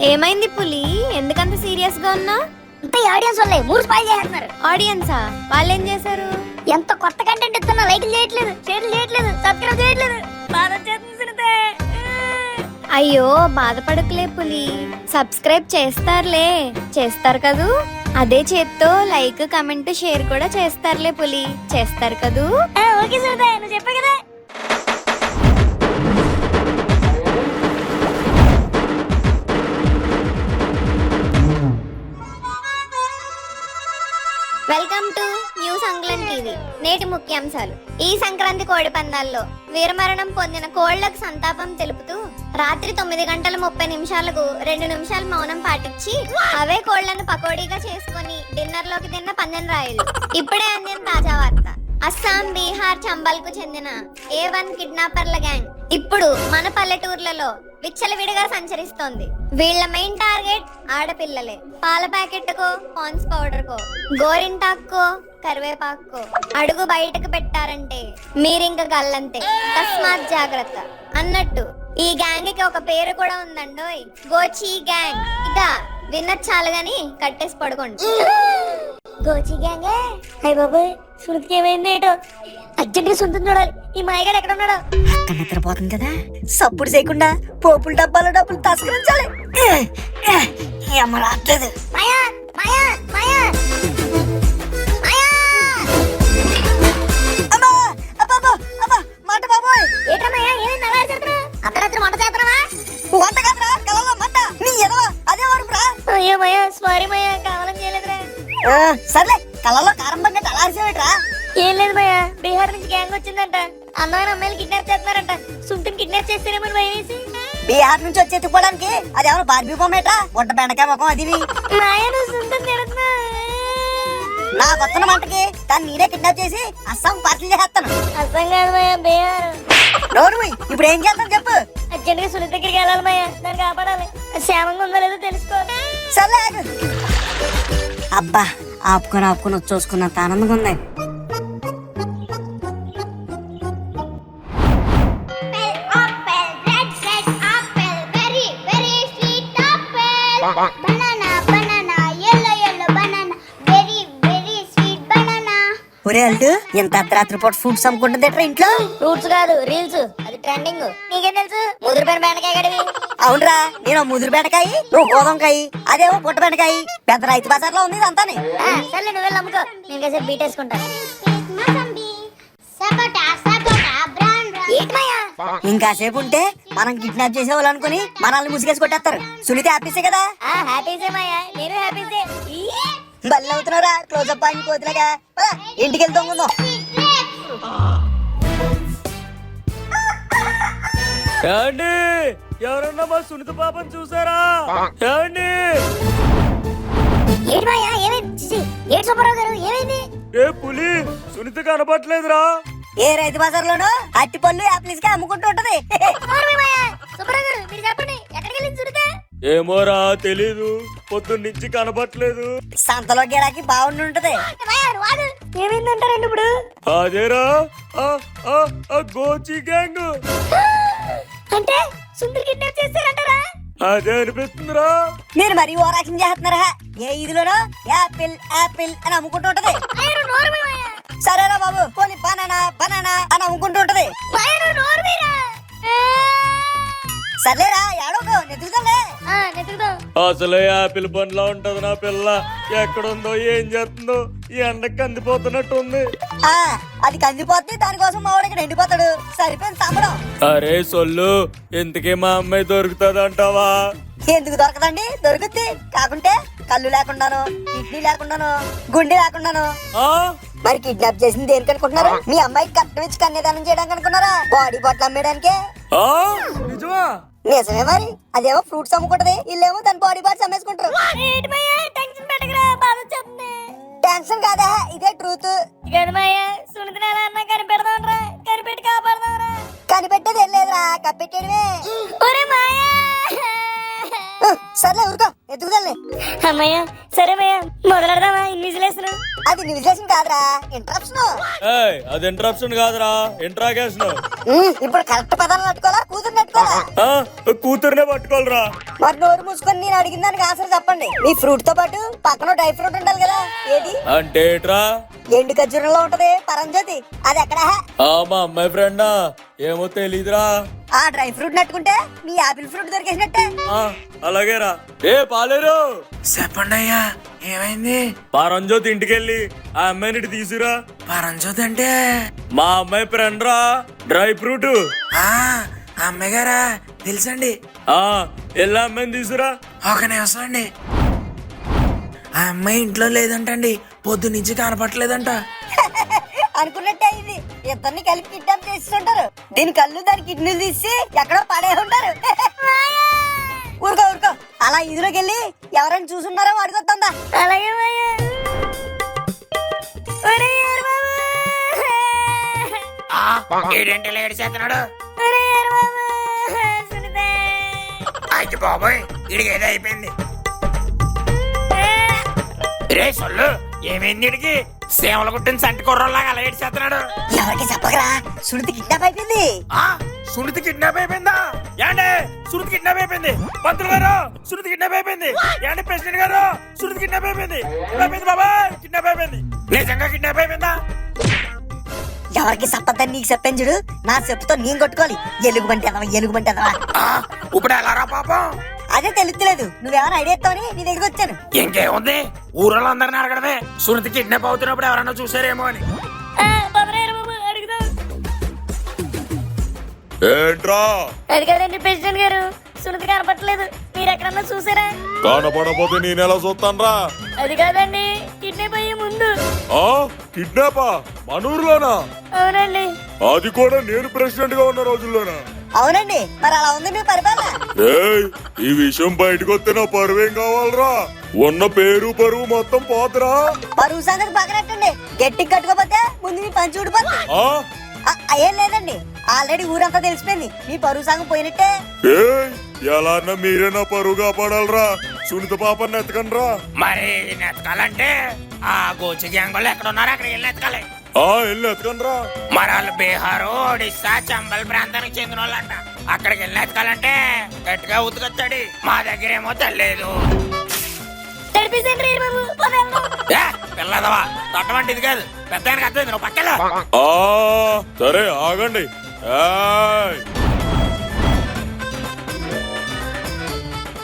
ఏమైంది పులి? ఎందుకంత సీరియస్ గా ఉన్నా? అంత ఆడియన్స్ వాళ్ళే మూడు స్పాయిల్ చేస్తున్నారు. ఆడియన్సా? వాళ్ళేం చేశారు? ఎంత కొత్త కంటెంట్ ఇస్తున్నా లైక్లు చేయట్లేదు, షేర్లు చేయట్లేదు, సబ్స్క్రైబ్ చేయట్లేదు. బాధ వచ్చేస్తుంది సునీతే. అయ్యో బాధపడకులే పులి, సబ్స్క్రైబ్ చేస్తారు కదూ. అదే చేత్తో లైక్ కమెంట్ షేర్ కూడా చేస్తారులే పులి, చేస్తారు కదూ. ఓకే సునీతే, నువ్వు చెప్పా కదా. Welcome to new Sankranti TV. నేటి ముఖ్యాంశాలు. ఈ సంక్రాంతి కోడి పందాల్లో వీరమరణం పొందిన కోళ్లకు సంతాపం తెలుపుతూ రాత్రి 9:30 2 నిమిషాలు మౌనం పాటించి అవే కోళ్లను పకోడీగా చేసుకుని డిన్నర్ లోకి తిన్న పందెం రాయులు. ఇప్పుడే అందిన తాజా వార్త. అస్సాం, బీహార్, చంబల్ కు చెందిన A1 కిడ్నాపర్ల గ్యాంగ్ ఇప్పుడు మన పల్లెటూర్లలో విచ్చలవిడిగా సంచరిస్తోంది. వీళ్ళ మెయిన్ టార్గెట్ ఆడపిల్లలే. పాల ప్యాకెట్ కో, పాన్స్ పౌడర్ కో, గోరింటాక్కో, కరివేపాక్కో అడుగు బయటకు పెట్టారంటే మీరింక గల్లంతే. తస్మాత్ జాగ్రత్త అన్నట్టు ఈ గ్యాంగ్ కి ఒక పేరు కూడా ఉందండోయ్, గోచి గ్యాంగ్. ఇక విన్నది చాలు గాని కట్టేసి పడుకోండి. గోచి గ్యాంగే. అయ్య బాబోయ్, సునీతికి ఏమైంది ఏంటో. అర్జెంట్గా సునీతిని చూడాలి. ఈ మాయగాడు ఎక్కడ ఉన్నాడు? అక్కడ నిద్రపోతుంది కదా, సప్పుడు చేయకుండా పోపుల డబ్బాలో డబ్బులు తస్కరించాలి. ఏమ రాట్లేదు. మాయా మాయా మాయా మాయా. అమ్మా అబ్బా అబ్బా మాట బాబోయ్. ఏట్రా మాయా, ఏమైంది అలా చేస్తున్నా? అర్ధరాత్రి వంట చేస్తున్నావా? వంట కాదురా, కలలో మంట. నీ ఎదవా అదే వరకురా. అయ్యో మాయా, సారీ మాయా, కావాలని చేయలేదురా. సర్లే, కలలో కారం పడినట్టు అలా అరిసేవేట్రా? ఏం లేదు భయ్యా, బీహార్ నుంచి గ్యాంగ్ వచ్చిందంట. అమ్మాయిని అమ్మాయిలు కిడ్నాప్ చేస్తున్నారంట. సుంటిని కిడ్నాప్ చేస్తారేమో భయం వేసి. బీహార్ నుంచి వచ్చి ఎత్తుకోవడానికి అది ఎవరు బార్బీ బొమ్మేట్రా? గుడ్డ బెండకాయ ముఖం అదివి. మాయా, నువ్వు సుంటిని తిడుతున్నా. నా కొత్తన మంటకి దాన్ని నేనే కిడ్నాప్ చేసి అస్సాం పార్టీలు చేస్తాను. అర్థం కాదు భయ్యా, బీహార్. నోరు ఇప్పుడు ఏం చేద్దాం చెప్పు. అర్జెంట్గా సునీత దగ్గరికి వెళ్ళాలి భయ్యా, దాన్ని కాపాడాలి. క్షేమంగా ఉందో లేదో తెలుసుకో. సర్లే. అబ్బా, ఆపుకొని చూసుకున్నంత ఆనందంగా ఉంది. ఒరే అల్లు, ఎంత అర్ధరాత్రి పూట ఫ్రూట్స్ అమ్ముకుంటుందేట్రా ఇంట్లో? ఫ్రూట్స్ కాదు, రీల్స్. అది ట్రెండింగ్. నీకేం తెలుసు? ముదురుపైన బెండకాయ గడివి. అవునరా, నేను ముదురు బెండకాయ, నువ్వు గోధుమకాయ, అదేమో పుట్ట బెండకాయ. పెద్ద రైతు బజార్ లో ఉంది ఇదంతాని. సర్లే, నువ్వు వెళ్ళి అమ్ముకో, నేను కాసేపు బీటేసుకుంటా. ఇంకాసేపు ఉంటే మనం కిడ్నాప్ చేసేవాళ్ళు అనుకుని మనల్ని ముసిగేసి కొట్టేస్తారు. సునీత హ్యాపీసే కదా? హ్యాపీసే మాయా, నేను హ్యాపీసే. బల్ల అవుతున్నారా క్లోజప్ పాయింట్ కోతులాగా. ఇంటికి వెళ్తాం ముందు. ఏమండి, ఎవరన్నా మా సునీత పాపం చూసారా? ఏమండి? ఏంటి మాయా, ఏమైంది? ఏంటి సుబ్బారావు గారు, ఏమైంది? ఏ పులి, సునీత కనపట్లేదురా? ఏ రైతు బజార్ లోనూ అట్టి పళ్ళు యాపిల్స్ గా అమ్ముకుంటూ ఉంటది. సుబ్బారావు గారు, మీరు చెప్పండి, ఎక్కడికి వెళ్ళింది సునీత? ఏమోరా, తెలీదు. పొద్దున్న నుంచి కనపట్లేదు. సంతలో గిరాకి బాగుండి ఉంటది. ఏమైందంటారండి ఇప్పుడు? అదేరా గోచి గ్యాంగ్. అంటే సుందర్ కిడ్నాప్ చేస్తారంటారా? అదే అనిపిస్తుందిరా. మీరు మరీ ఓవరాక్షన్ చేస్తున్నారా? ఏ ఇదిలోనో యాపిల్ యాపిల్ అని అమ్ముకుంటూ ఉంటది. సరేరా బాబు, పోనీ బనానా బనానా అని అమ్ముకుంటూ ఉంటది. సర్లేరా, ఏడోకు నెతుకుతాలే. అసలే యాపిల్ పండ్లా ఉంటది నా పిల్ల. ఎక్కడుందో ఏం చేస్తుందో, ఈ ఎండకి కందిపోతున్నట్టు ఉంది. అది కందిపోతుంది, దానికోసం మా వాడికి ఎండిపోతాడు. సరిపోయింది సంబడం. అరే సొల్లు, ఎందుకే మా అమ్మాయి దొరుకుతుంది అంటావా? ఎందుకు దొరకదండి? దొరుకుద్ది. కాకుంటే కళ్ళు లేకుండాను, కిడ్నీ లేకుండాను, గుండె లేకుండాను. మరి కిడ్నాప్ చేసింది దేనికి అనుకుంటున్నారు? మీ అమ్మాయికి కట్నం ఇచ్చి కన్యాదానం చేయడానికి అనుకున్నారా? బాడీ బొట్లు అమ్మేయడానికే. నిజమా? నిజమే. మరి అదేమో ఫ్రూట్స్ అమ్ముకుంటది, వీళ్ళేమో దాని బాడీ పార్ట్స్ అమ్మేసుకుంటారు. టెన్షన్ కాదా, ఇదే ట్రూత్. కనిపెట్టేది ఏం లేదురా, కప్పెట్టేయడమే. సర్లే ఊరుకో, ఎత్తుకుదలే. అమ్మయ్య, సరే భయ్యా, మొదలెడదామా? ఇన్విజిలేషన్. అది ఇన్విజిలేషన్ కాదురా, ఇంటరప్షన్. అది ఇంటరప్షన్ కాదురా, ఇంట్రాగేషన్. ఇప్పుడు కరెక్ట్ పదాలు పట్టుకోవాలా కూతురు? కూతురు కూతురునే పట్టుకోవాలరా. మరి నోరు మూసుకొని నేను అడిగిన దానికి ఆన్సర్ చెప్పండి. మీ ఫ్రూట్ తో పాటు పక్కన డ్రై ఫ్రూట్ ఉండాలి కదా, ఏది? అంటే ఏట్రా? ఎండు ఖర్జూరంలో ఉంటది పరంజ్యోతి, అది ఎక్కడ? మా అమ్మాయి ఫ్రెండా, ఏమో తెలీదురా. ఆ డ్రై ఫ్రూట్ నట్టుకుంటే మీ యాపిల్ ఫ్రూట్ దొరికేసినట్టే. అలాగేరా. ఏ పాలేరు, చెప్పండి అయ్యా, ఏమైంది? పరంజ్యోతి ఇంటికెళ్ళి ఆ అమ్మాయిని ఇటు తీసుకురా. పరంజ్యోతి అంటే మా అమ్మాయి ఫ్రెండ్ రా, డ్రై ఫ్రూట్. ఆ అమ్మాయి గారా, తెలుసండి. వెళ్ళి అమ్మాయిని తీసుకురా. ఒక నిమిషం అండి. ఆ అమ్మాయి ఇంట్లో లేదంటండి, పొద్దు నుంచి కనపట్లేదంట. అనుకున్నట్టే ఇది. ఇద్దరిని కలిపి కిడ్నాప్ చేస్తుంటారు. దీని కళ్ళు దాని కిడ్నీలు తీసి ఎక్కడో పడే ఉంటారు. ఊరుకో ఊరుకో, అలా ఇదిలోకి వెళ్ళి ఎవరైనా చూసున్నారో అడుగుతుందా? అలాగే మాయా. ఒరేయ్ యారు బాబు. ఏడేంటి లేడు చేస్తున్నాడు? ఒరేయ్ యారు బాబు. సునీత. అయ్యి బాబోయ్, ఇడికి ఏదో అయిపోయింది. రే సొల్లు, ఏమైంది ఇడికి? సేవలు కుట్టిన సంటి కుర్రోళ్ళగా అలా ఏడు చేస్తున్నాడు. ఎవరికి చెప్పకరా, సునీత కిడ్నాప్ అయిపోయింది. సునీత కిడ్నాప్ అయిపోయిందా? ఏండి సునీత కిడ్నాప్ అయిపోయింది? మంత్రులు గారు, సునీత కిడ్నాప్ అయిపోయింది. ఏంటి ప్రెసిడెంట్ గారు, సునీత కిడ్నాప్ అయిపోయింది. బాబాయ్, కిడ్నాప్ అయిపోయింది. నిజంగా కిడ్నాప్ అయిపోయిందా? ఎవరికి చెప్పద్దని నీకు చెప్పాను చూడు, నా చెప్పుతో నేను కొట్టుకోవాలి. ఎలుగుబంటి ఎదవా, ఎలుగుబంటి ఎదవా. ఇప్పుడు ఎలారా పాపం? అదే తెలుస్తలేదు. నువ్వేమైనా ఐడియా ఇస్తావని నీ దగ్గరికి వచ్చాను. ఇంకేముంది, ఊళ్ళో అందరిని అడగడమే. సునీత కిడ్నాప్ అవుతున్నప్పుడు ఎవరన్నా చూసారేమో అని. బాబురాయరు బాబు అడుగుదాం. ఏంట్రా? అది కదండి ప్రెసిడెంట్ గారు, సునీత కనపట్లేదు. మీరు ఎక్కడన్నా చూసారా? కనపడపోతే నేనెలా చూస్తానురా? అది కాదండి, కిడ్నాప్ అయ్యే ముందు. కిడ్నాపా? మనూరులోనా? అవునండి. అది కూడా నేను ప్రెసిడెంట్ గా ఉన్న రోజుల్లోనా? అవునండి, మరి అలా ఉంది మీ పరిపాలన. ఈ విషయం బయటకు వస్తే నా పరువేం కావాలరా? ఉన్న పేరు పరువు మొత్తం పోతరా? పరువు సంగతి పక్కనట్టండి, గట్టి కట్టుకోపోతే ముందు మీ పంచి ఊడిపోతుంది. ఏం లేదండి, ఆల్రెడీ ఊరంతా తెలిసిపోయింది. మీ పరువు సంగం పోయినట్టే. ఎలా అన్నా మీరే నా పరువు కాపాడాలరా. సునీత పాపని ఎత్తకండి రా. మరి నెతకాలంటే ఆ గోచి గ్యాంగ్ ఎక్కడ ఉన్నారో అక్కడికి వెళ్ళి నెతకాలి. వెళ్ళి ఎత్తకండి రా. మరి వాళ్ళు బీహారు, ఒడిస్సా, చంబల్ ప్రాంతానికి చెందిన వాళ్ళంట. అక్కడికి వెళ్ళి నెతకాలంటే గట్టిగా ఉతుకొచ్చాడు. మా దగ్గర ఏమో తెలియదు. పిల్లదవా, తట్టమంటే ఇది కాదు, పెద్ద అర్థమైంది. నువ్వు పక్కన సరే ఆగండి.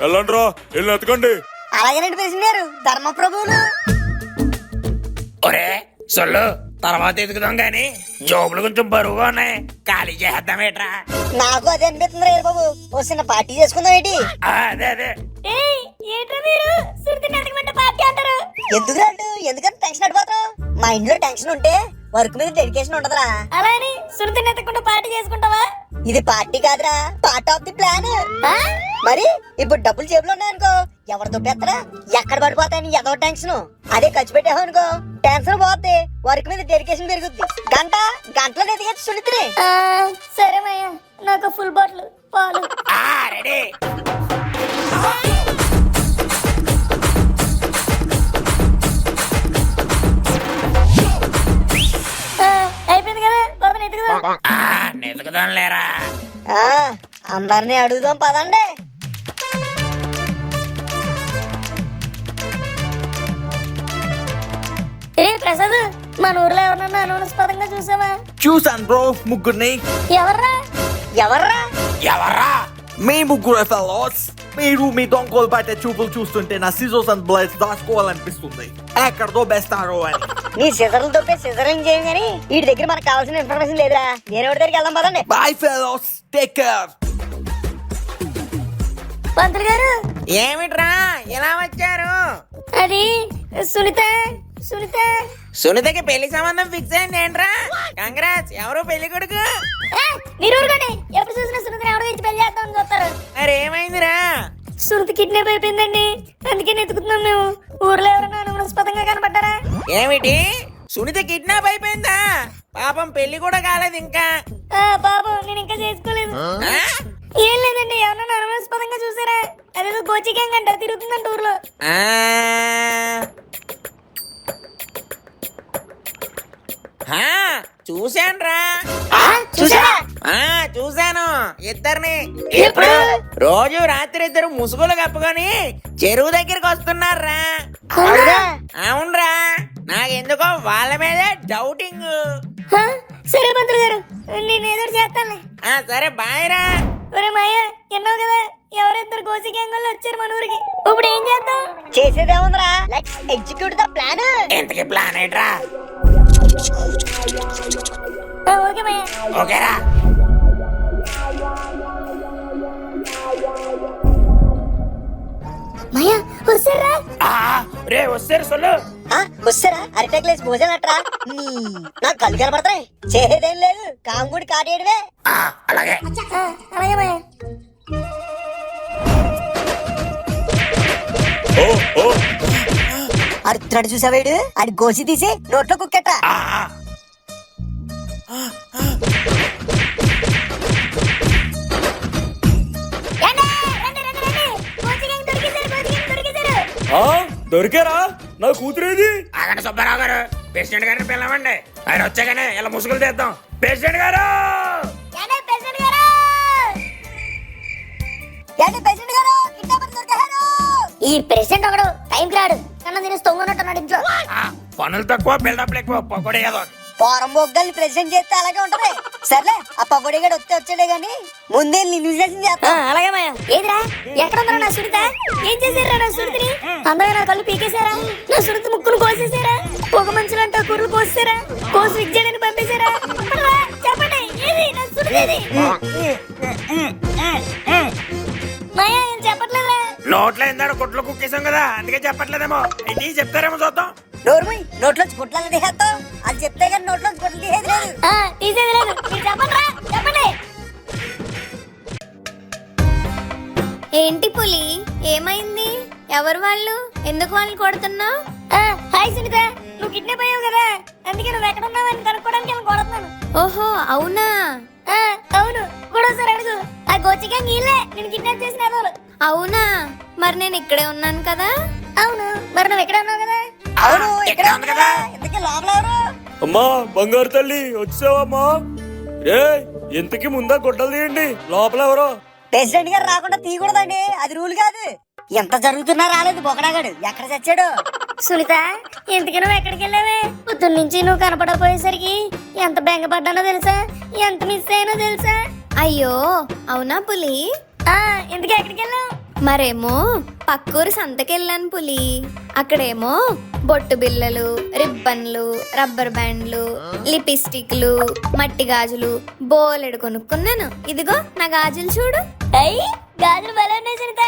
వెళ్ళండి రా, వెళ్ళి ఎత్తకండి. అలాగేనండి ప్రెసిడెంట్ గారు, ధర్మ ప్రభువులు. ఒరే సొల్లు, తర్వాత ఎదుగుదాం గాని జోబులు కొంచెం బరువుగా ఉన్నాయి, ఖాళీ చేద్దాం ఏట్రా? నాకు అదే అనిపిస్తుంది రే బాబు, ఓ చిన్న పార్టీ చేసుకుందాం ఏంటి? అదే అదే. ఏంట్రా మీరు సునీత అడగమంటే పార్టీ అంటారు? ఎందుకు రాడు, ఎందుకంత టెన్షన్ అడిపోతావు? మా ఇంట్లో టెన్షన్ ఉంటే వర్క్ మీద డెడికేషన్ ఉండదురా. అలా అని సునీత ఎత్తకుండా పార్టీ చేసుకుంటావా? ఇది పార్టీ కాదురా, పార్ట్ ఆఫ్ ది ప్లాన్. మరి ఇప్పుడు డబ్బులు జేబులో ఉన్నాయనుకో, ఎవరు దొబ్బేస్తారా, ఎక్కడ పడిపోతాయని ఏదో టెన్షన్. అదే ఖర్చు పెట్టావు అనుకో, టెన్షన్ పోతే వర్క్ మీద డెడికేషన్ పెరుగుద్ది. గంటలో ఎదిగచ్చు సునీతిని. సరే మయ్య, నాకు ఫుల్ బాటిల్ పాలు. రెడీ. అయిపోయింది కదా, బాబు ఎదుగుదాం. నెతుకుదాం లేరా. అందరినీ అడుగుదాం పదండి. ప్రసాద్, మన ఊర్లో ఎవరన్నా అనుమానాస్పదంగా చూసావా? చూసాను బ్రో, ముగ్గురిని. ఎవర్రా? ఎవర్రా? మీ ముగ్గురు ఫెలోస్. మీరు మీ దొంగలు పట్టే చూపులు చూస్తుంటే నా సిజోస్ అండ్ బ్లేడ్స్ దాచుకోవాలనిపిస్తుంది, ఎక్కడదో బెస్తారో అని. నీ సిజర్లు దొబ్బే సిజరింగ్ చేయం గానీ వీటి దగ్గర మనకు కావాల్సిన ఇన్ఫర్మేషన్ లేదురా. వేరే వాడి దగ్గరికి వెళ్దాం పదండి. Bye fellows, take care. పంతులు గారు, ఏమిట్రా ఇలా వచ్చారు? అది సునీత. సునీతకి పెళ్లి సంబంధం ఫిక్స్ అయింది ఏంట్రా? కంగ్రాట్స్. ఎవరు పెళ్లి కొడుకు? మీరు ఊరుకోండి, ఎప్పుడు చూసినా సునీత ఎవడో ఇచ్చి పెళ్లి చేద్దామని చూస్తారు. మరి ఏమైందిరా? సునీత కిడ్నాప్ అయిపోయిందండి, అందుకే ఎత్తుకుతున్నాం మేము. ఊర్లో ఎవరైనా అనుమానాస్పదంగా కనపడ్డారా? ఏమిటి, సునీత కిడ్నాప్ అయిపోయిందా? పాపం పెళ్లి కూడా కాలేదు ఇంకా. బాబు, నేను ఇంకా చేసుకోలేదు. ఏం లేదండి, ఎవరన్నా అనుమానాస్పదంగా చూసారా? అదేదో గోచి గ్యాంగ్ అంట, తిరుగుతుందంట ఊర్లో. చూశానురా. చూశాను. ఇద్దరిని ఎప్పుడు? రోజు రాత్రి ఇద్దరు ముసుగులు కప్పుకొని చెరువు దగ్గరికి వస్తున్నారా అవునరా నాకెందుకో వాళ్ళ మీదే డౌటింగ్ హ? సరే పంతులు గారు నేను ఏదో ఒకటి చేస్తానులే. సరే బాయ్ రా ఒరే మాయ ఎన్నో కదా ఎవరిద్దరు గోసి గ్యాంగ్ వాళ్ళు వచ్చారు మన ఊరికి. ఇప్పుడు ఏం చేద్దాం? చేసేదేముందిరా, లెట్స్ ఎగ్జిక్యూట్ ద ప్లాన్. ఇంతకి ప్లాన్ ఏంట్రా ఓకే మాయ. ఓకేరా మాయ వస్తారా? రే వస్తారు సొల్లు. వస్తారా అరిటే గ్లాస్ భోజనం అట్రా. నాకు కళ్ళు కనపడతాయి, చేసేదేం లేదు, కాంగుడి కాటేయడమే. అలాగే అలాగే మాయ. అరుతున్నాడు చూసావేడు, అది గోసి తీసి నోట్లో కుక్కెట్ట. రండి, రండి, రండి, రండి. గోసి గ్యాంగ్ దొరికేశారు, గోసి గ్యాంగ్ దొరికేశారు. దొరికారా నా కూతురేది? ఆగండి సుబ్బారావు గారు, ప్రెసిడెంట్ గారిని పిలవండి. ఆయన వచ్చాకనే ఇలా ముసుగులు తీద్దాం. ప్రెసిడెంట్ గారు ఏంటి ప్రెసిడెంట్ గారు? ఏంటి ప్రెసిడెంట్ గారు, కిడ్నాపర్ దొరికారు. ఈ ప్రెసిడెంట్ ఒకడు టైంకి రాడు, కన్నా నేను తొంగున్నట్టున్నాడు ఇంట్లో. పనులు తక్కువ బిల్డప్ ఎక్కువ పొగడే ఏదో. పోరం బొగ్గల్ని ప్రెసిడెంట్ చేస్తే అలాగే ఉంటది. సర్లే ఆ పకోడీగాడు వచ్చాడే గాని ముందే నిన్ను చేస్తా. అలాగే మాయ. ఏదిరా ఎక్కడ ఉందా నా సుడిత? ఏం చేశారా నా సుడితిని? అందరూ నా కళ్ళు పీకేశారా? నా సుడిత ముక్కును కోసేశారా? పొగ మంచులంటా కుర్రలు కోసేశారా? కోసి విగ్జాడని పంపేశారా? చెప్పండిరా, చెప్పండి ఏది నా సుడితేది? మాయ ఏం చెప్పట్లేదురా. నోట్లో ఇందాడు గుడ్లు కుక్కేసాం కదా, అందుకే చెప్పట్లేదేమో. ఇది చెప్తారేమో చూద్దాం. నోర్మై, నోట్లోంచి గుడ్లను తీసేస్తాం. అది చెప్తే కానీ నోట్లోంచి గుడ్లు తీసేది లేదు. తీసేది లేదు, మీరు చెప్పండిరా, చెప్పండి. ఏంటి పులి, ఏమైంది? ఎవరు వాళ్ళు? ఎందుకు వాళ్ళని కొడుతున్నావు? హాయ్ సునీత, నువ్వు కిడ్నాప్ అయ్యావు కదా, అందుకే నువ్వు ఎక్కడ ఉన్నావని కనుక్కోవడానికి నేను కొడుతున్నాను. ఓహో అవునా? అవును, కూడా ఒకసారి అడుగు. ఆ గోచిగా నీళ్ళే నేను కిడ్నాప్ చేసిన వాళ్ళు. అవునా? మరి నేను ఇక్కడే ఉన్నాను కదా. అవును, మరి నువ్వు ఎక్కడ ఉన్నావు కదా. అవును, ఇక్కడే ఉంది కదా. ఇంతకీ లోపల ఎవరు? అమ్మా బంగారు తల్లి వచ్చావమ్మా. రే ఇంతకి ముందా గుడ్డలు తీయండి, లోపల ఎవరో. ప్రెసిడెంట్ గారు రాకుండా తీయకూడదండి, అది రూల్ కాదు. ఎంత జరుగుతున్నా రాలేదు బొకడాగాడు, ఎక్కడ చచ్చాడు? సునీత, ఇంతకీ నువ్వు ఎక్కడికి వెళ్ళావే? పొద్దున్న నుంచి నువ్వు కనపడపోయేసరికి ఎంత బెంగపడ్డానో తెలుసా, ఎంత మిస్ అయ్యానో తెలుసా? అయ్యో అవునా పులి? ఇంతకీ ఎక్కడికి వెళ్ళావు? మరేమో పక్కూరు సంతకెళ్ళాను పులి. అక్కడేమో బొట్టు బిళ్ళలు, రిబ్బన్లు, రబ్బర్ బ్యాండ్లు, లిప్స్టిక్లు, మట్టి గాజులు బోలెడు కొనుక్కున్నాను. ఇదిగో నా గాజులు చూడు. అయ్యి గాజులు భలే ఉన్నాయి సునీత.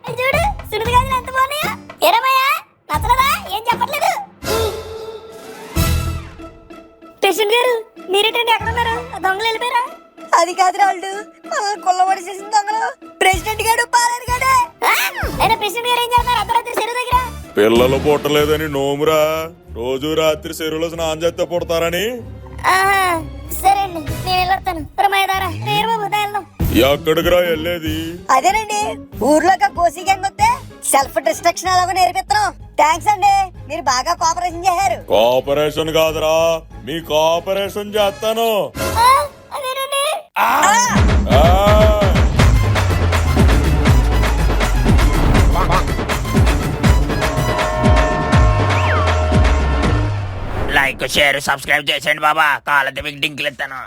అవి చూడు, సునీత గాజులు ఎంత బాగున్నాయా? ఏరమయ్యా నచ్చలేదా? ఏం చెప్పట్లేదు. ప్రెసిడెంట్ గారు మీరేంటండి ఎక్కడ ఉన్నారు? దొంగలు వెళ్ళిపోయారా? అది కాదు రాళ్ళు, కొల్లబడి చేసిన దొంగలు ప్రెసిడెంట్ గారు పాలేరు గాడే. అయినా ప్రెసిడెంట్ గారు ఏం చేస్తున్నారు అర్ధరాత్రి చెరువు దగ్గర? పిల్లలు పుట్టలేదని నోమురా, రోజు రాత్రి చెరువులో స్నానం చేస్తే పుడతారని. సరే అండి, నేను వెళ్ళొస్తాను. రమాయదారా పేరు బాబు వెళ్దాం. ఎక్కడికి రా వెళ్ళేది? అదేనండి, ఊర్లోకి కోసి గ్యాంగ్ వస్తే సెల్ఫ్ డిస్ట్రక్షన్ అలాగో నేర్పిస్తున్నాం. థ్యాంక్స్ అండి, మీరు బాగా కోఆపరేషన్ చేశారు. కోఆపరేషన్ కాదురా, మీ కోఆపరేషన్ చేస్తాను. అదేనండి. లైక్ షేర్ సబ్స్క్రైబ్ చేసేయండి బాబా, కాళ్ళతో మీకు డింకులు ఇస్తాను.